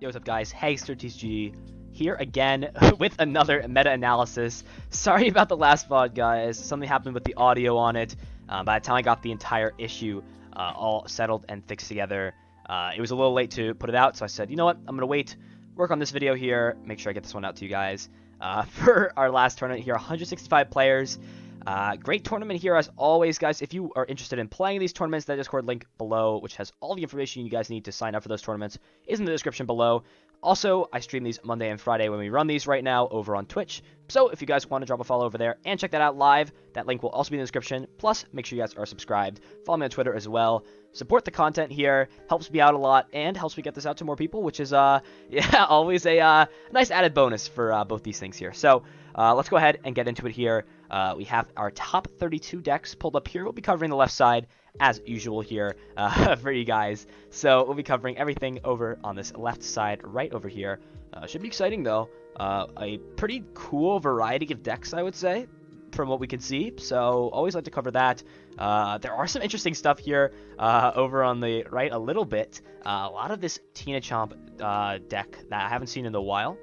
Yo, what's up guys, Hegster TCG here again with another meta-analysis. Sorry about the last VOD guys, something happened with the audio on it. By the time I got the entire issue all settled and fixed together, it was a little late to put it out, so I said, you know what, I'm going to wait, work on this video here, make sure I get this one out to you guys. For our last tournament here, 165 players. Great tournament here as always, guys. If you are interested in playing these tournaments, that Discord link below, which has all the information you guys need to sign up for those tournaments, is in the description below. Also, I stream these Monday and Friday when we run these right now over on Twitch. So if you guys want to drop a follow over there and check that out live, that link will also be in the description. Plus, make sure you guys are subscribed. Follow me on Twitter as well. Support the content here, helps me out a lot, and helps me get this out to more people, which is, yeah, always a nice added bonus for both these things here. So, let's go ahead and get into it here. We have our top 32 decks pulled up here. We'll be covering the left side, as usual here, for you guys. So, we'll be covering everything over on this left side right over here. Should be exciting, though. A pretty cool variety of decks, I would say, from what we can see, so always like to cover that. There are some interesting stuff here over on the right a little bit. A lot of this Tina Chomp deck that I haven't seen in a while.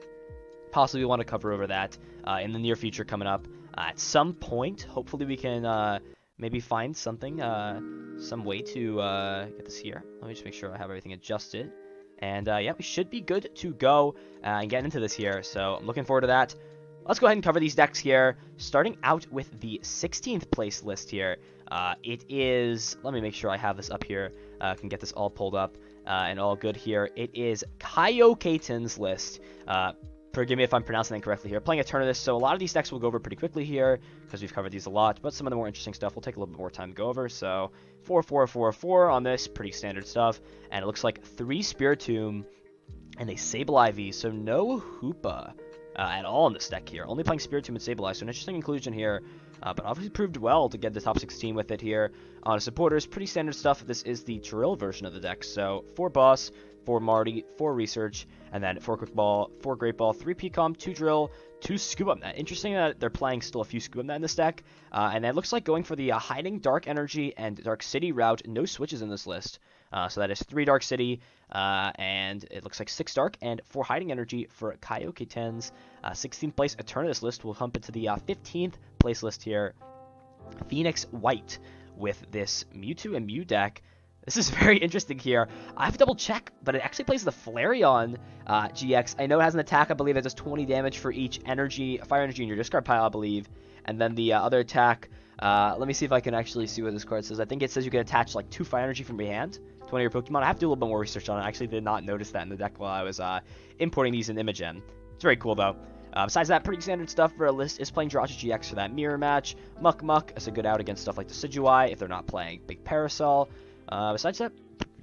Possibly want to cover over that in the near future coming up. At some point, hopefully we can maybe find something, some way to get this here. Let me just make sure I have everything adjusted. And yeah, we should be good to go and get into this here, so I'm looking forward to that. Let's go ahead and cover these decks here, starting out with the 16th place list here. It is, let me make sure I have this up here, can get this all pulled up and all good here. It is Kaio Katen's list. Forgive me if I'm pronouncing that incorrectly here. Playing a turn of this, so a lot of these decks will go over pretty quickly here, because we've covered these a lot, but some of the more interesting stuff will take a little bit more time to go over. So 4-4-4-4 on this, pretty standard stuff, and it looks like 3 Spiritomb and a Sableye, so no Hoopa at all in this deck here. Only playing Spiritomb and Sableye, so an interesting inclusion here, but obviously proved well to get the top 16 with it here. On supporters, pretty standard stuff. This is the Drill version of the deck, so 4 Boss, 4 Marty, 4 Research, and then 4 Quick Ball, 4 Great Ball, 3 PCOM, 2 Drill, 2 Scuba Net. Interesting that they're playing still a few Scuba Net in this deck, and it looks like going for the Hiding Dark Energy and Dark City route. No switches in this list. So that is 3 Dark City, and it looks like 6 Dark and 4 Hiding Energy for Kaio Katen's 16th place Eternatus list. We'll hump into the 15th place list here. Phoenix White with this Mewtwo and Mew deck. This is very interesting here. I have to double check, but it actually plays the Flareon GX. I know it has an attack, I believe, that does 20 damage for each energy, fire energy in your discard pile, I believe. And then the other attack, let me see if I can actually see what this card says. I think it says you can attach like 2 fire energy from your hand to one of your Pokemon. I have to do a little bit more research on it. I actually did not notice that in the deck while I was importing these in Imogen. It's very cool, though. Besides that, pretty standard stuff for a list is playing Jirachi GX for that mirror match. Muck Muck is a good out against stuff like Decidueye if they're not playing Big Parasol. Besides that,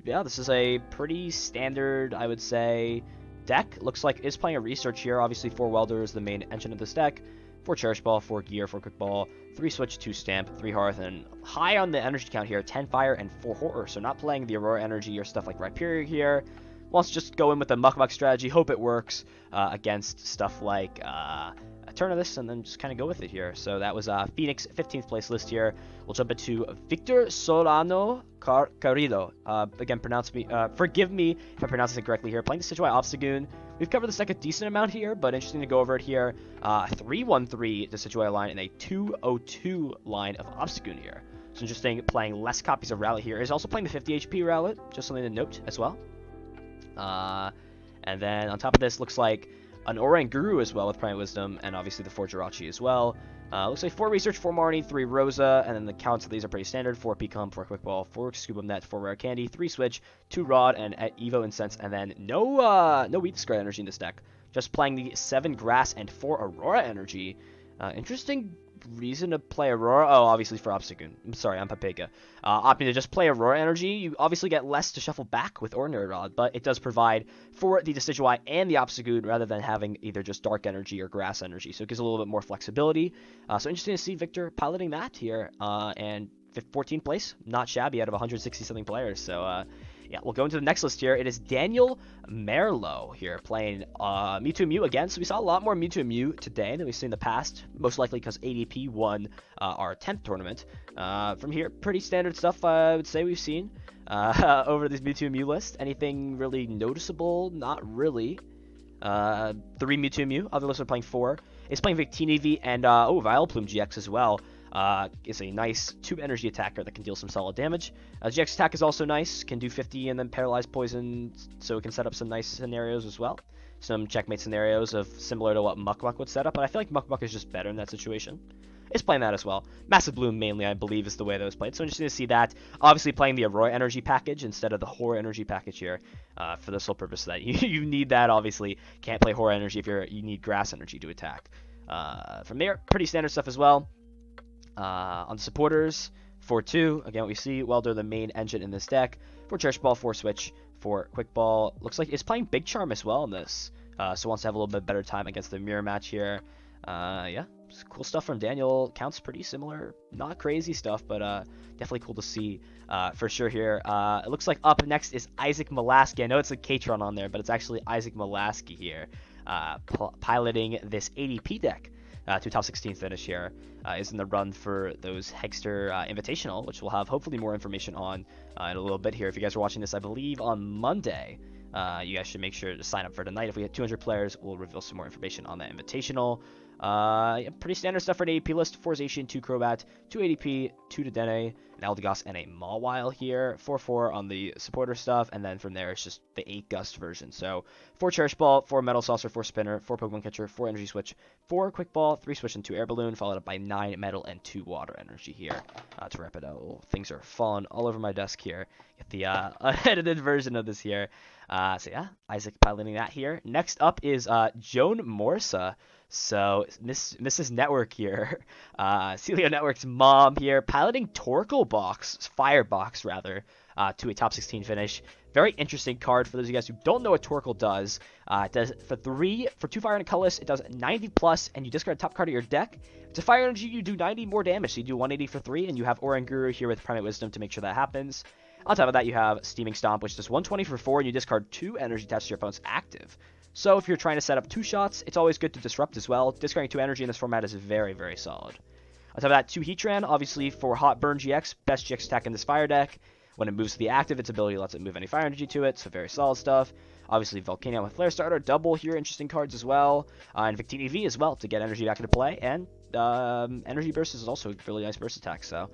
yeah, this is a pretty standard, I would say, deck. Looks like it's playing a Research here. Obviously, 4 Welder is the main engine of this deck. 4 Cherish Ball, 4 Gear, 4 Quick Ball, 3 Switch, 2 Stamp, 3 Hearth, and high on the energy count here, 10 Fire and 4 Horror. So not playing the Aurora Energy or stuff like Rhyperior here. Wants to just go in with the Muck Muck strategy, hope it works against stuff like Eternatus, and then just kind of go with it here. So that was Phoenix 15th place list here. We'll jump into Victor Solano Carrillo. Again, forgive me if I pronounce it correctly here. Playing the Decidueye Obstagoon. We've covered this deck a decent amount here, but interesting to go over it here. 3-1-3 Decidueye line and a 2-0-2 line of Obstagoon here. So interesting, playing less copies of Rowlet here. Is also playing the 50 HP Rowlet, just something to note as well. And then on top of this, looks like an Oranguru as well with Prime Wisdom, and obviously the 4 Jirachi as well. Looks like 4 Research, 4 Marnie, 3 Rosa, and then the counts of these are pretty standard. 4 Pecom, 4 Quick Ball, 4 Scuba Net, 4 Rare Candy, 3 Switch, 2 Rod, and Evo Incense, and then no Weed Discard energy in this deck. Just playing the 7 Grass and 4 Aurora energy. Interesting reason to play Aurora. Oh, obviously for Obstagoon. I'm sorry, I'm Papega. Opting to just play Aurora energy. You obviously get less to shuffle back with Ordinary Rod, but it does provide for the Decidueye and the Obstagoon rather than having either just Dark Energy or Grass Energy. So it gives a little bit more flexibility. So interesting to see Victor piloting that here. And 14th place, not shabby out of 160 something players. So yeah, we'll go into the next list here. It is Daniel Marlowe here playing Mewtwo Mew again. So we saw a lot more Mewtwo Mew today than we've seen in the past, most likely because ADP won our 10th tournament. From here, pretty standard stuff I would say we've seen over this Mewtwo Mew list. Anything really noticeable? Not really. 3 Mewtwo Mew. Other lists are playing 4. It's playing Victini V and Vileplume GX as well. Is a nice 2 energy attacker that can deal some solid damage. GX attack is also nice, can do 50 and then paralyze poison, so it can set up some nice scenarios as well. Some checkmate scenarios of similar to what Muck would set up, but I feel like Muck is just better in that situation. It's playing that as well. Massive Bloom mainly, I believe, is the way that was played, so I'm just going to see that. Obviously playing the Aurora energy package instead of the Horror energy package here, for the sole purpose that you need that, obviously. Can't play Horror energy if you need Grass energy to attack. From there, pretty standard stuff as well. On the supporters, 4-2. Again, what we see, Welder, the main engine in this deck. 4 Cherish Ball, 4 Switch, 4 Quick Ball. Looks like it's playing Big Charm as well in this. So wants to have a little bit better time against the mirror match here. Yeah, cool stuff from Daniel. Counts pretty similar. Not crazy stuff, but definitely cool to see for sure here. It looks like up next is Isaac Malaska. I know it's a Katron on there, but it's actually Isaac Malaska here piloting this ADP deck. To top 16 finish here, is in the run for those Hegster Invitational, which we'll have hopefully more information on in a little bit here. If you guys are watching this, I believe on Monday, you guys should make sure to sign up for tonight. If we hit 200 players, we'll reveal some more information on that Invitational. Yeah, pretty standard stuff for an ADP list. 4 Zacian, 2 Crobat, 2 ADP, 2 Dedenne, an Eldegoss, and a Mawile here. 4-4 on the supporter stuff, and then from there it's just the 8 Gust version. So 4 Cherish Ball, 4 Metal Saucer, 4 Spinner, 4 Pokemon Catcher, 4 Energy Switch, 4 Quick Ball, 3 Switch, and 2 Air Balloon, followed up by 9 Metal and 2 Water Energy here to wrap it out. Oh, things are falling all over my desk here. Get the edited version of this here. So yeah, Isaac piloting that here. Next up is Joan Morsa. So Mrs. Network here, Celio Network's mom here, piloting Firebox rather, to a top 16 finish. Very interesting card for those of you guys who don't know what Torkoal does. It does for 2 fire and a colorless, it does 90 plus, and you discard a top card of your deck. It's a fire energy, you do 90 more damage, so you do 180 for 3, and you have Oranguru here with Primate Wisdom to make sure that happens. On top of that, you have Steaming Stomp, which does 120 for 4, and you discard 2 energy attached to your opponent's active. So if you're trying to set up 2 shots, it's always good to disrupt as well. Discarding 2 energy in this format is very, very solid. On top of that, 2 Heatran, obviously for Hot Burn GX, best GX attack in this fire deck. When it moves to the active, its ability lets it move any fire energy to it, so very solid stuff. Obviously Volcanion with Flare Starter, double here, interesting cards as well. And Victini V as well to get energy back into play, and Energy Burst is also a really nice burst attack, so...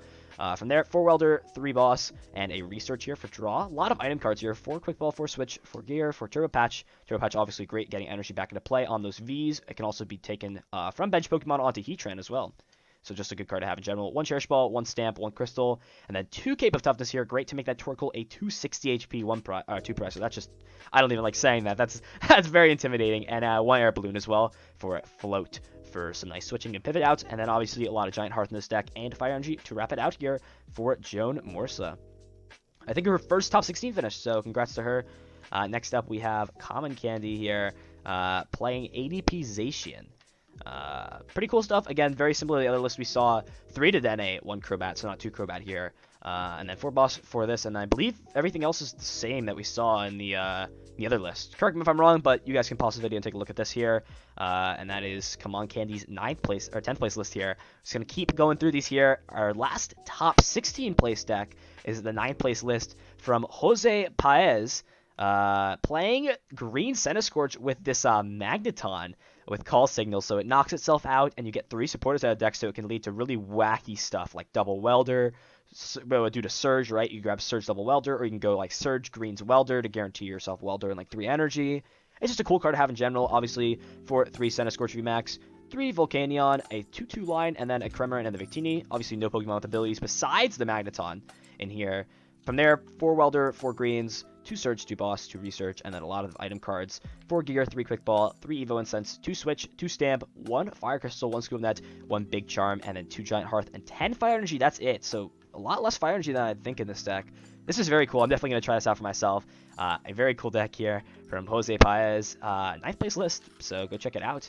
from there, 4 Welder, 3 Boss, and a Research here for draw. A lot of item cards here. 4 Quick Ball, 4 Switch, 4 Gear, 4 Turbo Patch. Turbo Patch obviously great getting energy back into play on those Vs. It can also be taken from bench Pokemon onto Heatran as well. So just a good card to have in general. 1 Cherish Ball, 1 Stamp, 1 Crystal, and then 2 Cape of Toughness here. Great to make that Torkoal a 260 HP, 2 price. So that's just, I don't even like saying that. That's very intimidating. And 1 Air Balloon as well for Float for some nice switching and pivot outs. And then obviously a lot of Giant Hearth in this deck and Fire Energy to wrap it out here for Joan Morsa. I think her first top 16 finish, so congrats to her. Next up we have Common Candy here playing ADP Zacian. Pretty cool stuff. Again, very similar to the other list we saw. 3 Dedenne, 1 Crobat, so not 2 Crobat here. And then 4 Boss for this, and I believe everything else is the same that we saw in the other list. Correct me if I'm wrong, but you guys can pause the video and take a look at this here. And that is Common Candy's 9th place, or 10th place list here. Just going to keep going through these here. Our last top 16 place deck is the 9th place list from Jose Paez, playing Green Centiskorch with this Magneton with Call Signal, so it knocks itself out, and you get 3 supporters out of deck, so it can lead to really wacky stuff like Double Welder. Due to Surge, right? You grab Surge Double Welder, or you can go like Surge Green's Welder to guarantee yourself Welder and like 3 energy. It's just a cool card to have in general. Obviously, for 3 Centiskorch VMAX, 3 Volcanion, a 2-2 line, and then a Cramorant and the Victini. Obviously, no Pokemon with abilities besides the Magneton in here. From there, 4 Welder, 4 Greens, 2 Surge, 2 Boss, 2 Research, and then a lot of item cards. 4 Gear, 3 Quick Ball, 3 Evo Incense, 2 Switch, 2 Stamp, 1 Fire Crystal, 1 Scoop Net, 1 Big Charm, and then 2 Giant Hearth, and 10 Fire Energy. That's it. So a lot less Fire Energy than I think in this deck. This is very cool. I'm definitely going to try this out for myself. A very cool deck here from Jose Paez. 9th place list, so go check it out.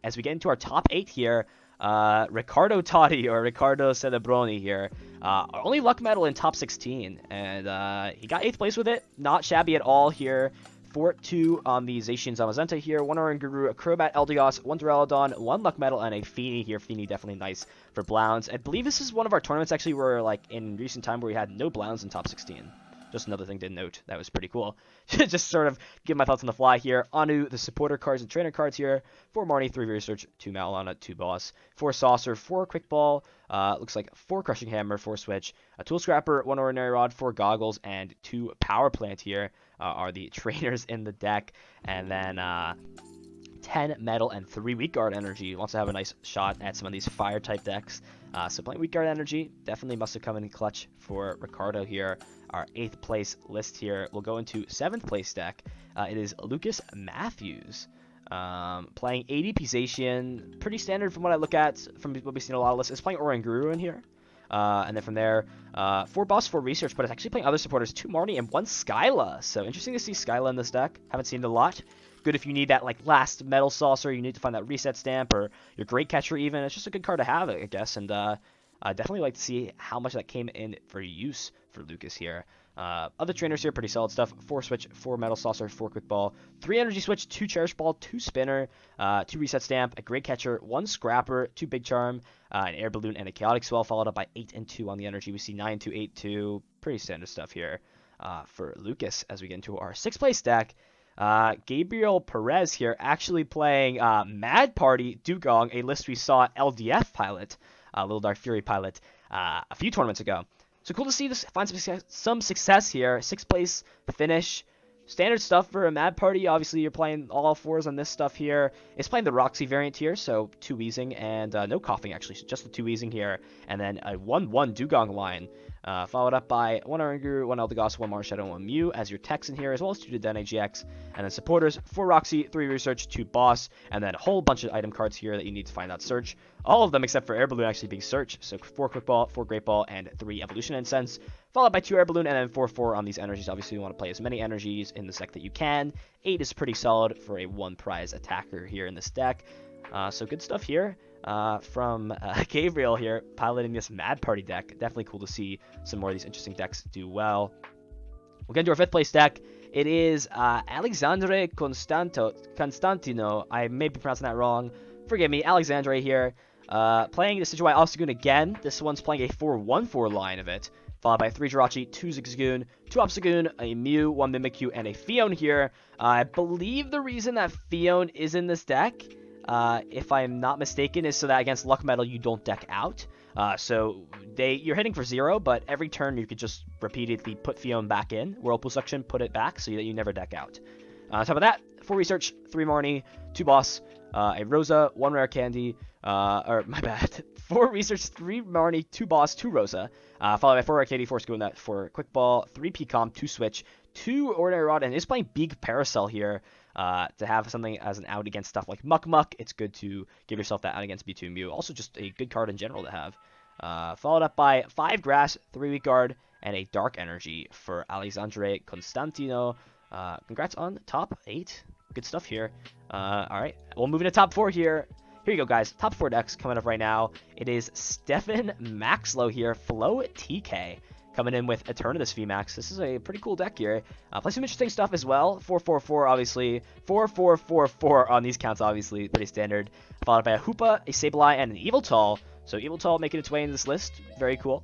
As we get into our top 8 here, Ricardo Toddy, or Ricardo Cedebroni here. Only luck medal in top 16, and he got 8th place with it. Not shabby at all here. 4-2 on the Zacian Zamazenta here. 1 Oranguru, a Crobat Eldegoss, 1 Duraludon, 1 luck medal, and a Feeny here. Feeny definitely nice for Blounds. I believe this is one of our tournaments actually where, like, in recent time where we had no Blounds in top 16. Just another thing to note. That was pretty cool. Just sort of give my thoughts on the fly here. Anu, the supporter cards and trainer cards here. 4 Marnie, 3 Research, 2 Malana, 2 Boss, 4 Saucer, 4 Quick Ball. Looks like 4 Crushing Hammer, 4 Switch, a Tool Scrapper, 1 Ordinary Rod, 4 Goggles, and 2 Power Plant here are the trainers in the deck. And then 10 Metal and 3 Weak Guard Energy. Wants to have a nice shot at some of these Fire-type decks. So playing Weak Guard Energy definitely must have come in clutch for Ricardo here. Our 8th place list here will go into 7th place deck. It is Lucas Matthews. Playing ADP Zacian. Pretty standard from what I look at, from what we've seen a lot of lists. It's playing Oranguru in here. And then from there, 4 Boss, 4 Research, but it's actually playing other supporters, 2 Marnie and 1 Skyla. So interesting to see Skyla in this deck. Haven't seen it a lot. Good if you need that like last Metal Saucer, you need to find that reset stamp, or your Great Catcher even. It's just a good card to have, I guess, and I definitely like to see how much that came in for use for Lucas here. Other trainers here, pretty solid stuff. 4 Switch, 4 Metal Saucer, 4 Quick Ball, 3 Energy Switch, 2 Cherish Ball, 2 Spinner, 2 Reset Stamp, a Great Catcher, 1 Scrapper, 2 Big Charm, an Air Balloon, and a Chaotic Swell, followed up by 8 and 2 on the Energy. We see 9, 2, 8, 2. Pretty standard stuff here for Lucas as we get into our 6th place deck. Gabriel Perez here actually playing Mad Party Dugong, a list we saw at LDF Pilot, Little Dark Fury Pilot, a few tournaments ago. So cool to see this find some success here. 6th place finish. Standard stuff for a Mad Party. Obviously, you're playing all 4s on this stuff here. It's playing the Roxy variant here, so 2 Wheezing and no Coughing, actually. So just the 2 Wheezing here. And then a 1-1 Dugong line. Followed up by 1 Oranguru, 1 Eldegoss, 1 Marshadow, and 1 Mew as your techs in here, as well as 2 Dedenne GX. And then supporters, 4 Roxy, 3 Research, 2 Boss, and then a whole bunch of item cards here that you need to find out Search. All of them except for Air Balloon actually being Search. So 4 Quick Ball, 4 Great Ball, and 3 Evolution Incense. Followed by 2 Air Balloon, and then 4 on these energies. Obviously, you want to play as many energies in this deck that you can. 8 is pretty solid for a 1 prize attacker here in this deck. So good stuff here. From Gabriel here, piloting this Mad Party deck. Definitely cool to see some more of these interesting decks do well. We'll get into our 5th place deck. It is Alexandre Constantino. I may be pronouncing that wrong. Forgive me, Alexandre here. Playing the Decidueye Obstagoon again. This one's playing a 4-1-4 line of it. Followed by 3 Jirachi, 2 Zigzagoon, 2 Obstagoon, a Mew, 1 Mimikyu, and a Fion here. I believe the reason that Fion is in this deck, if I'm not mistaken, is so that against Luck Metal you don't deck out. So you're hitting for 0, but every turn you could just repeatedly put Fion back in. Whirlpool Suction, put it back so that you never deck out. On top of that, 4 Research, 3 Marnie, 2 Boss, a Rosa, 1 Rare Candy, 4 Research, 3 Marnie, 2 Boss, 2 Rosa, followed by 4 Rare Candy, 4 Schoolnet, 4 Quick Ball, 3 Pcom, 2 Switch, 2 Ordinary Rod, and is playing Big Parasol here. To have something as an out against stuff like Muck Muck, it's good to give yourself that out against B2 Mew. Also just a good card in general to have. Followed up by 5 Grass, 3 Weak Guard, and a Dark Energy for Alexandre Constantino. Congrats on top 8. Good stuff here. Alright, we'll move into top 4 here. Here you go, guys. Top 4 decks coming up right now. It is Stefan Maxlow here, Flow TK. Coming in with Eternatus VMAX. This is a pretty cool deck here. Play some interesting stuff as well. 4-4-4, obviously. 4-4-4-4 on these counts, obviously. Pretty standard. Followed by a Hoopa, a Sableye, and an Eviltal. So Eviltal making its way into this list. Very cool.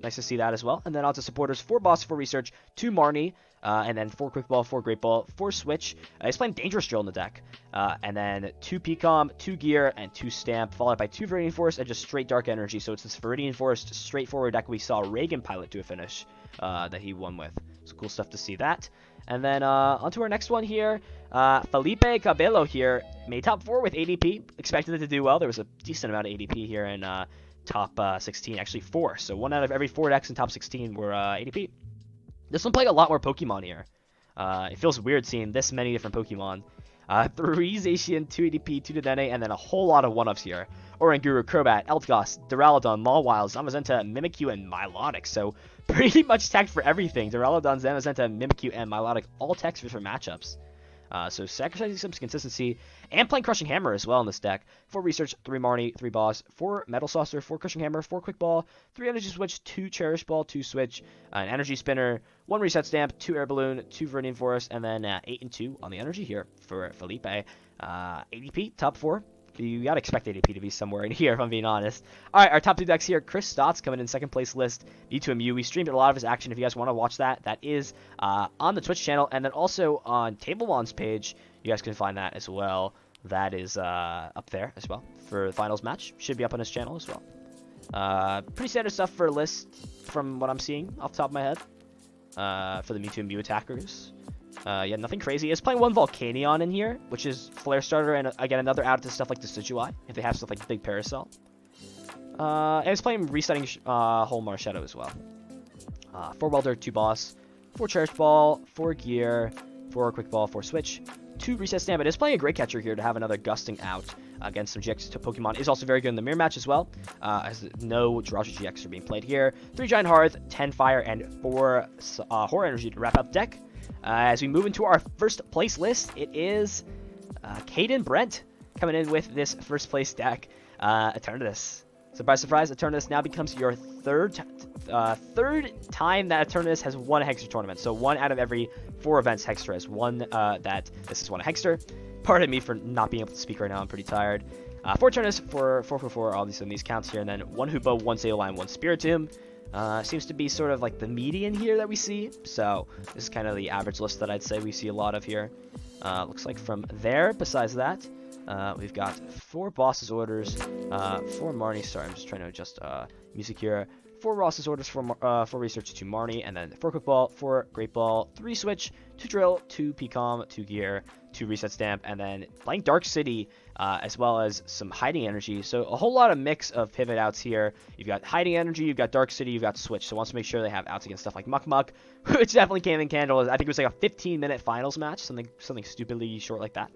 Nice to see that as well. And then on to supporters. 4 Boss, 4 Research, 2 Marnie, and then 4 Quick Ball, 4 Great Ball, 4 Switch. He's playing Dangerous Drill in the deck. And then 2 Pcom, 2 Gear, and 2 Stamp, followed by 2 Viridian Force and just straight Dark Energy. So it's this Viridian Force straightforward deck we saw Reagan Pilot do a finish that he won with. So cool stuff to see that. And then on to our next one here. Felipe Cabello here made top 4 with ADP. Expected it to do well. There was a decent amount of ADP here in top 16, actually 4. So 1 out of every 4 decks in top 16 were ADP. This one played a lot more Pokemon here. It feels weird seeing this many different Pokemon. 3 Zacian, 2 ADP, 2 Dedenne, and then a whole lot of 1-ups here. Oranguru, Crobat, Eldegoss, Duraludon, Mawile, Zamazenta, Mimikyu, and Milotic. So pretty much tech for everything. Duraludon, Zamazenta, Mimikyu, and Milotic, all techs for matchups. So sacrificing some consistency and playing Crushing Hammer as well in this deck. 4 Research, 3 Marnie, 3 Boss, 4 Metal Saucer, 4 Crushing Hammer, 4 Quick Ball, 3 Energy Switch, 2 Cherish Ball, 2 Switch, an Energy Spinner, 1 Reset Stamp, 2 Air Balloon, 2 Viridian Forest, and then 8 and 2 on the Energy here for Felipe. ADP, top 4. You gotta expect ADP to be somewhere in here, if I'm being honest. Alright, our top 2 decks here. Chris Stotz coming in second place list. B2MU. We streamed a lot of his action. If you guys want to watch that, that is on the Twitch channel. And then also on TableMon's page, you guys can find that as well. That is up there as well for the finals match. Should be up on his channel as well. Pretty standard stuff for a list from what I'm seeing off the top of my head for the B2MU attackers. Yeah, nothing crazy. It's playing 1 Volcanion in here, which is Flare Starter, and again, another add to stuff like the Decidueye, if they have stuff like Big Parasol. And it's playing Resetting Whole Marshadow as well. 4 Welder, 2 Boss, 4 Cherish Ball, 4 Gear, 4 Quick Ball, 4 Switch, 2 Reset Stamp. It is playing a Great Catcher here to have another Gusting out against some GX to Pokemon. Is also very good in the Mirror match as well, as no Jirachi GX are being played here. 3 Giant Hearth, 10 Fire, and 4 Horror Energy to wrap up the deck. As we move into our first place list, it is Caden Brent coming in with this first place deck, Eternatus. Surprise, surprise, Eternatus now becomes your third time that Eternatus has won a Hegster tournament. So 1 out of every 4 events Hegster has won that this has won a Hegster. Pardon me for not being able to speak right now, I'm pretty tired. 4 Eternatus for 4, obviously in these counts here, and then 1 Hoopa, 1 Saline, 1 Spiritomb. Seems to be sort of like the median here that we see. So this is kind of the average list that I'd say we see a lot of here. Looks like from there, besides that, we've got 4 Boss's orders, 4 Marnie. Sorry, I'm just trying to adjust music here. 4 Ross's orders for Research, 2 Marnie, and then 4 Quick Ball, 4 Great Ball, 3 Switch, 2 Drill, 2 PCOM, 2 Gear, 2 Reset Stamp, and then playing Dark City, as well as some Hiding Energy. So a whole lot of mix of pivot outs here. You've got Hiding Energy, you've got Dark City, you've got Switch. So wants to make sure they have outs against stuff like Muck Muck, which definitely came in candle. I think it was like a 15-minute finals match, something stupidly short like that.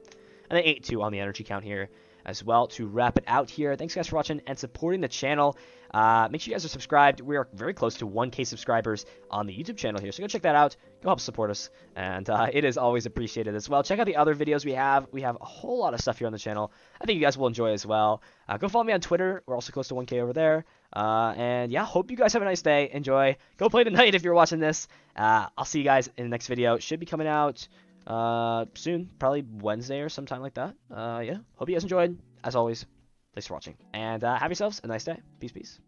And then 8-2 on the energy count here as well to wrap it out here. Thanks guys for watching and supporting the channel. Make sure you guys are subscribed. We are very close to 1K subscribers on the YouTube channel here, so go check that out. Go help support us, and it is always appreciated as well. Check out the other videos we have. We have a whole lot of stuff here on the channel. I think you guys will enjoy as well. Go follow me on Twitter. We're also close to 1K over there. And yeah, hope you guys have a nice day. Enjoy. Go play tonight if you're watching this. I'll see you guys in the next video. It should be coming out soon, probably Wednesday or sometime like that. Yeah, hope you guys enjoyed. As always, thanks for watching, and have yourselves a nice day. Peace, peace.